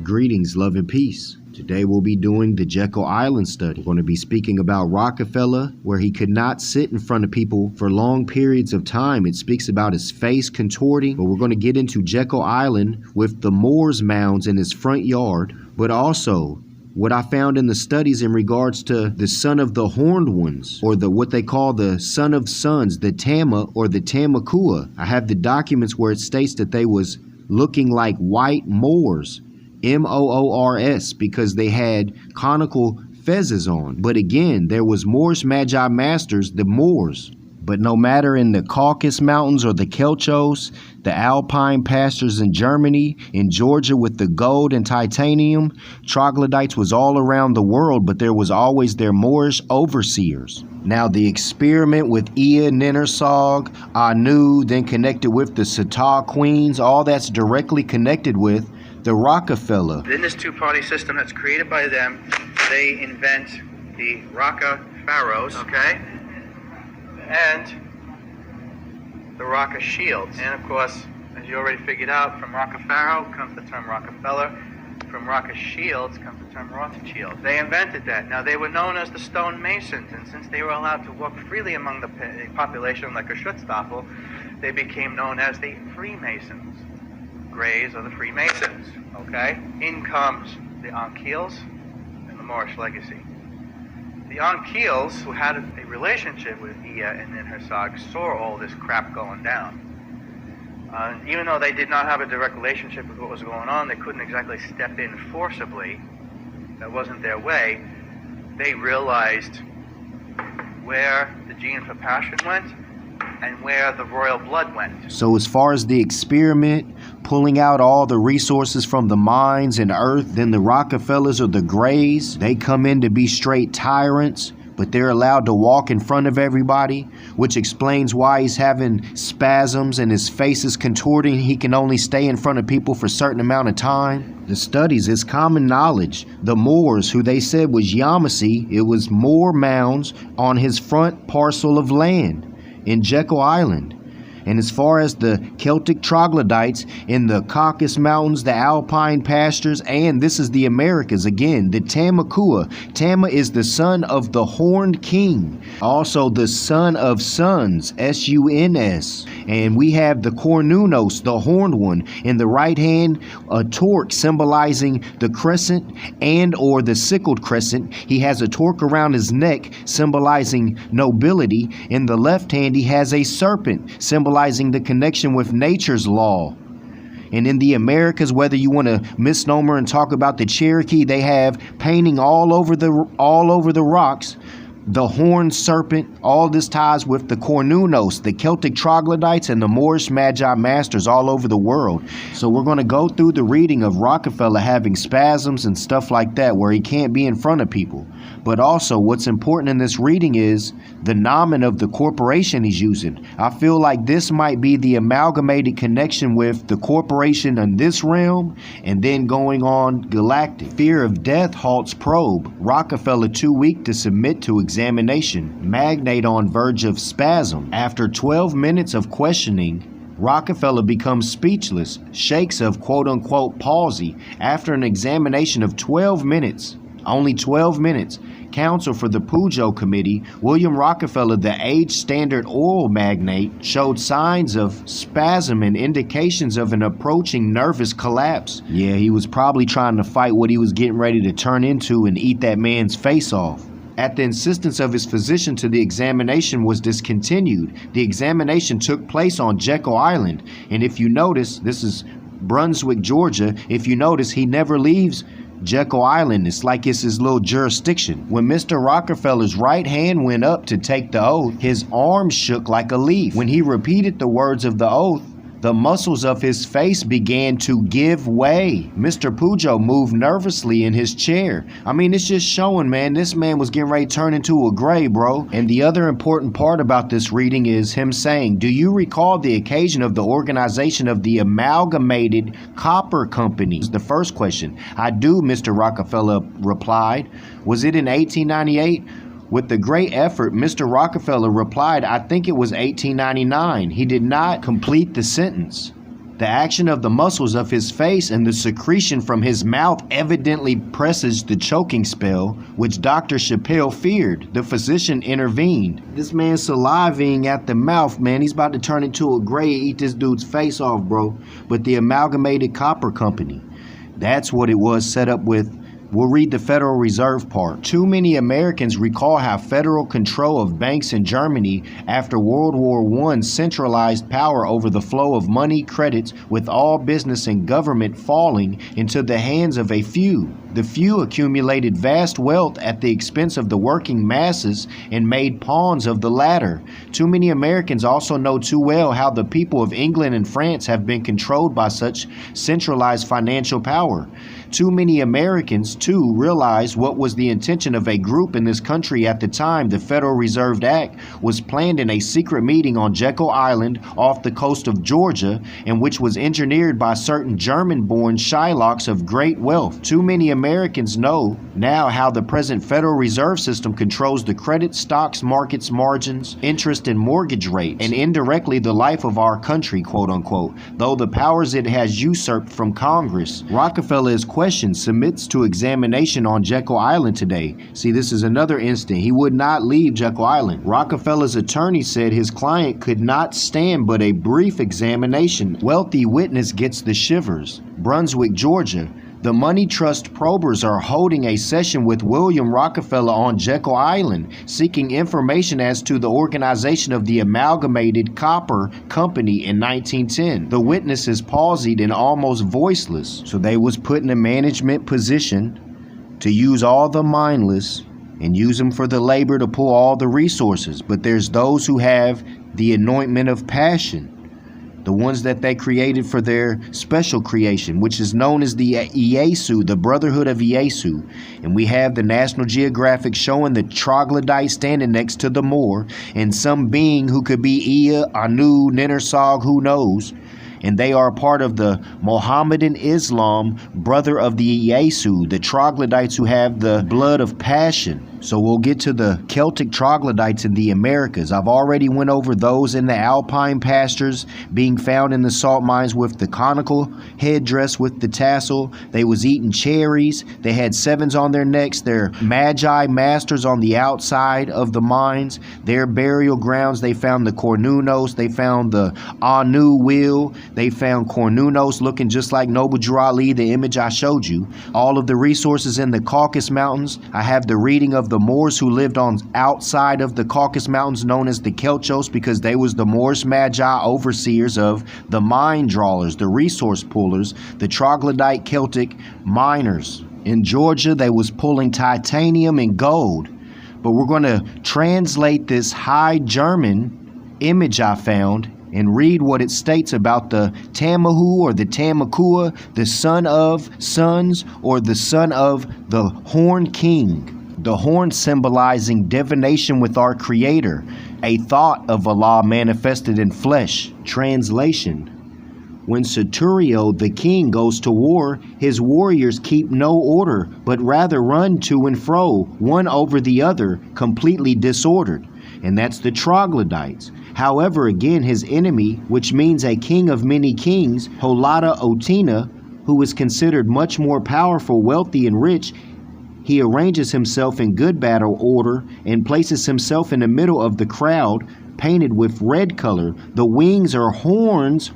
Greetings, love and peace. Today we'll be doing the Jekyll Island study. We're going to be speaking about Rockefeller, where he could not sit in front of people for long periods of time. It speaks about his face contorting, but we're going to get into Jekyll Island with the Moors mounds in his front yard, but also what I found in the studies in regards to the son of the horned ones, or what they call the son of sons, the Tama or the Tamakua. I have the documents where it states that they was looking like white Moors, Moors, because they had conical fezzes on. But again, there was Moorish Magi Masters, the Moors. But no matter in the Caucasus Mountains or the Kelchos, the Alpine pastures in Germany, in Georgia with the gold and titanium, troglodytes was all around the world, but there was always their Moorish overseers. Now the experiment with Ea, Ninnersog, Anu, then connected with the Sata queens, all that's directly connected with the Rockefeller. In this two-party system that's created by them, they invent the Rocca pharaohs, okay, and the Rocca shields. And of course, as you already figured out, from Rocca pharaoh comes the term Rockefeller. From Rocca shields comes the term Rothschild. They invented that. Now, they were known as the stone masons, and since they were allowed to walk freely among the population like a Schutzstaffel, they became known as the Freemasons. Greys are the Freemasons, okay? In comes the Anquils and the Moorish legacy. The Anquils, who had a relationship with Ea and Ninnersog, saw all this crap going down. Even though they did not have a direct relationship with what was going on, they couldn't exactly step in forcibly. That wasn't their way. They realized where the gene for passion went and where the royal blood went. So as far as the experiment, pulling out all the resources from the mines and earth, then the Rockefellers or the Greys, they come in to be straight tyrants, but they're allowed to walk in front of everybody, which explains why he's having spasms and his face is contorting. He can only stay in front of people for a certain amount of time. The studies is common knowledge. The Moors, who they said was Yamasee, it was Moor mounds on his front parcel of land in Jekyll Island. And as far as the Celtic troglodytes in the Caucasus Mountains, the Alpine pastures, and this is the Americas again, the Tamakua. Tama is the son of the Horned King, also the son of sons, S-U-N-S. And we have the Cornunnos, the horned one, in the right hand, a torque symbolizing the crescent and or the sickled crescent. He has a torque around his neck symbolizing nobility. In the left hand, he has a serpent symbolizing the connection with nature's law. And in the Americas, whether you want to misnomer and talk about the Cherokee, they have painting all over the rocks, the horned serpent. All this ties with the Cornunnos, the Celtic troglodytes, and the Moorish Magi Masters all over the world. So we're going to go through the reading of Rockefeller having spasms and stuff like that, where he can't be in front of people. But also, what's important in this reading is the nomen of the corporation he's using. I feel like this might be the amalgamated connection with the corporation in this realm and then going on galactic. Fear of death halts probe. Rockefeller too weak to submit to examination. Magnate on verge of spasm. After 12 minutes of questioning, Rockefeller becomes speechless, shakes of quote-unquote palsy. After an examination of 12 minutes, only 12 minutes, counsel for the Pujo Committee, William Rockefeller, the age-standard oil magnate, showed signs of spasm and indications of an approaching nervous collapse. Yeah, he was probably trying to fight what he was getting ready to turn into and eat that man's face off. At the insistence of his physician, the examination was discontinued. The examination took place on Jekyll Island, and if you notice, this is Brunswick, Georgia. If you notice, he never leaves Jekyll Island. It's like it's his little jurisdiction. When Mr. Rockefeller's right hand went up to take the oath, his arm shook like a leaf. When he repeated the words of the oath, the muscles of his face began to give way. Mr. Pujo moved nervously in his chair. I mean, it's just showing, man, this man was getting ready to turn into a gray, bro. And the other important part about this reading is him saying, do you recall the occasion of the organization of the Amalgamated Copper Company? The first question. I do, Mr. Rockefeller replied. Was it in 1898? With the great effort, Mr. Rockefeller replied, I think it was 1899. He did not complete the sentence. The action of the muscles of his face and the secretion from his mouth evidently presaged the choking spell, which Dr. Chappelle feared. The physician intervened. This man's salivating at the mouth, man. He's about to turn into a gray, eat this dude's face off, bro. But the Amalgamated Copper Company, that's what it was set up with. We'll read the Federal Reserve part. Too many Americans recall how federal control of banks in Germany after World War I centralized power over the flow of money, credits, with all business and government falling into the hands of a few. The few accumulated vast wealth at the expense of the working masses and made pawns of the latter. Too many Americans also know too well how the people of England and France have been controlled by such centralized financial power. Too many Americans, too, realize what was the intention of a group in this country at the time the Federal Reserve Act was planned in a secret meeting on Jekyll Island off the coast of Georgia, and which was engineered by certain German-born Shylocks of great wealth. Too many Americans know now how the present Federal Reserve System controls the credit, stocks, markets, margins, interest, and mortgage rates, and indirectly the life of our country, quote-unquote, though the powers it has usurped from Congress. Rockefeller is submits to examination on Jekyll Island today. See, this is another instant. He would not leave Jekyll Island. Rockefeller's attorney said his client could not stand but a brief examination. Wealthy witness gets the shivers. Brunswick, Georgia. The money trust probers are holding a session with William Rockefeller on Jekyll Island, seeking information as to the organization of the Amalgamated Copper Company in 1910. The witness is palsied and almost voiceless, so they was put in a management position to use all the mindless and use them for the labor to pull all the resources. But there's those who have the anointment of passion, the ones that they created for their special creation, which is known as the Iesu, the Brotherhood of Iesu. And we have the National Geographic showing the troglodyte standing next to the Moor, and some being who could be Ea, Anu, Ninersog, who knows. And they are part of the Mohammedan Islam, brother of the Iesu, the troglodytes who have the blood of passion. So we'll get to the Celtic troglodytes in the Americas. I've already went over those in the alpine pastures, being found in the salt mines with the conical headdress with the tassel. They was eating cherries. They had sevens on their necks. Their magi masters on the outside of the mines. Their burial grounds, they found the Cornunnos. They found the Anu wheel. They found Cornunnos looking just like Noble Drew Ali, the image I showed you. All of the resources in the Caucasus Mountains. I have the reading of the Moors who lived on outside of the Caucasus Mountains, known as the Kelchos, because they was the Moors Magi, overseers of the mine drawlers, the resource pullers, the troglodyte Celtic miners. In Georgia, they was pulling titanium and gold. But we're going to translate this High German image I found and read what it states about the Tamahu or the Tamakua, the son of sons, or the son of the Horn King. The horn symbolizing divination with our Creator, a thought of Allah manifested in flesh. Translation: when Saturio the king goes to war, his warriors keep no order, but rather run to and fro, one over the other, completely disordered. And that's the troglodytes. However, again, his enemy, which means a king of many kings, Holada Otina, who is considered much more powerful, wealthy, and rich, he arranges himself in good battle order and places himself in the middle of the crowd, painted with red color. The wings or horns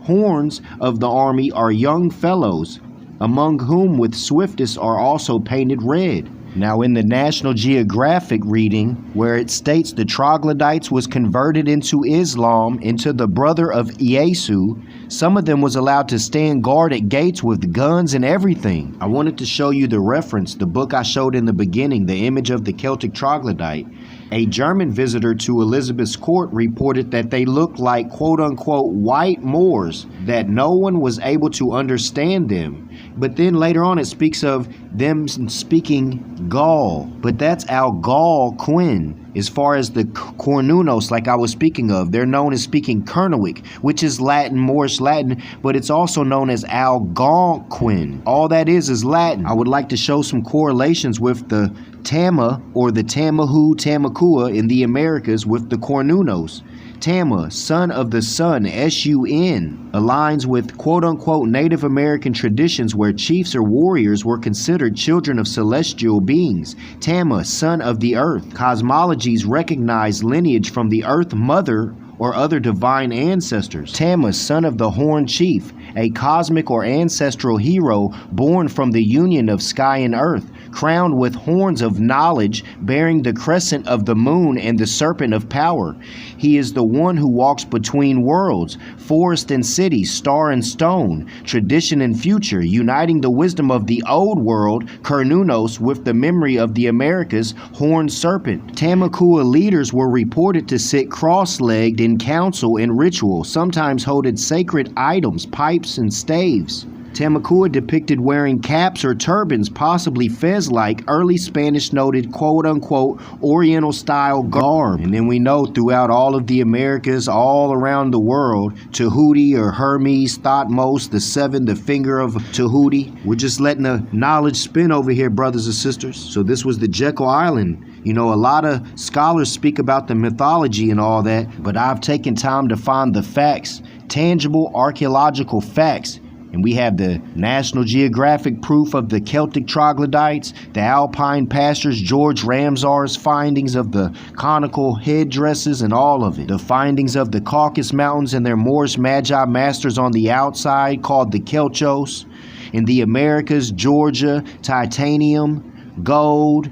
of the army are young fellows, among whom with swiftest are also painted red. Now in the National Geographic reading, where it states the troglodytes was converted into Islam, into the brother of Iesu, some of them was allowed to stand guard at gates with guns and everything. I wanted to show you the reference, the book I showed in the beginning, the image of the Celtic troglodyte. A German visitor to Elizabeth's court reported that they looked like quote-unquote white Moors, that no one was able to understand them. But then later on it speaks of them speaking Gaul, but that's Algonquin. As far as the Cornunnos, like I was speaking of, they're known as speaking Kernowic, which is Latin, Moorish Latin, but it's also known as Algonquin. All that is Latin. I would like to show some correlations with the Tama or the Tamahu, Tamakua in the Americas with the Cornunnos. Tama, son of the sun, S-U-N, aligns with quote-unquote Native American traditions where chiefs or warriors were considered children of celestial beings. Tama, son of the earth. Cosmologies recognize lineage from the earth mother or other divine ancestors. Tama, son of the Horn Chief, a cosmic or ancestral hero born from the union of sky and earth, crowned with horns of knowledge, bearing the crescent of the moon and the serpent of power. He is the one who walks between worlds, forest and city, star and stone, tradition and future, uniting the wisdom of the old world, Cornunnos, with the memory of the Americas, horned serpent. Tamakua leaders were reported to sit cross-legged in council and ritual, sometimes holding sacred items, pipes and staves. Tamakua depicted wearing caps or turbans, possibly fez-like, early Spanish noted quote-unquote Oriental-style garb. And then we know throughout all of the Americas, all around the world, Tahuti or Hermes, Thutmose, the seven, the finger of Tahuti. We're just letting the knowledge spin over here, brothers and sisters. So this was the Jekyle Island. You know, a lot of scholars speak about the mythology and all that, but I've taken time to find the facts, tangible archaeological facts. And we have the National Geographic proof of the Celtic troglodytes, the Alpine pastures, George Ramsar's findings of the conical headdresses and all of it. The findings of the Caucasus Mountains and their Moorish Magi masters on the outside called the Kelchos. In the Americas, Georgia, titanium, gold,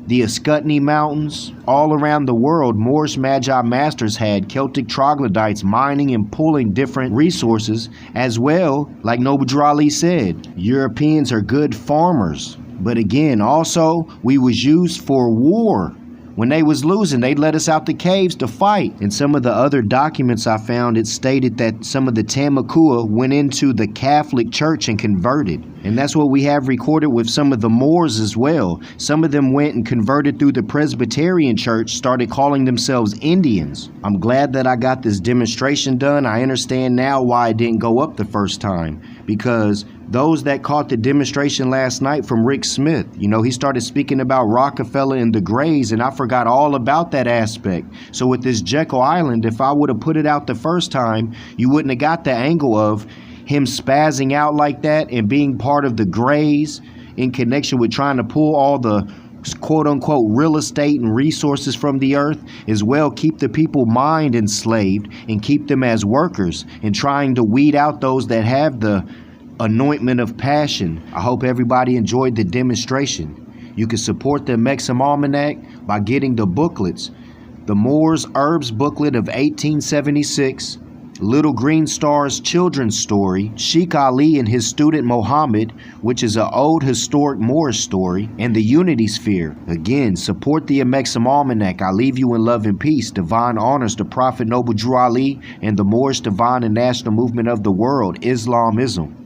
the Ascutney Mountains. All around the world, Moorish Magi masters had Celtic troglodytes mining and pulling different resources as well. Like Noble Drew Ali said, Europeans are good farmers. But again, also, we was used for war. When they was losing, they'd let us out the caves to fight. In some of the other documents I found, it stated that some of the Tamakua went into the Catholic Church and converted. And that's what we have recorded with some of the Moors as well. Some of them went and converted through the Presbyterian Church, started calling themselves Indians. I'm glad that I got this demonstration done. I understand now why it didn't go up the first time. Because those that caught the demonstration last night from Rick Smith, you know, he started speaking about Rockefeller and the Greys, and I forgot all about that aspect. So with this Jekyle Island, if I would have put it out the first time, you wouldn't have got the angle of him spazzing out like that and being part of the Greys in connection with trying to pull all the quote-unquote real estate and resources from the earth, as well keep the people mind enslaved and keep them as workers and trying to weed out those that have the anointment of passion. I hope everybody enjoyed the demonstration. You can support the Amexem Almanac by getting the booklets. The Moors Herbs booklet of 1876, Little GreenStar's children's story, Sheik Ali and his student Mohammed, which is an old historic Moorish story, and the Unity Sphere. Again, support the Amexem Almanac. I leave you in love and peace. Divine honors to Prophet Noble Drew Ali and the Moorish divine and national movement of the world, Islamism.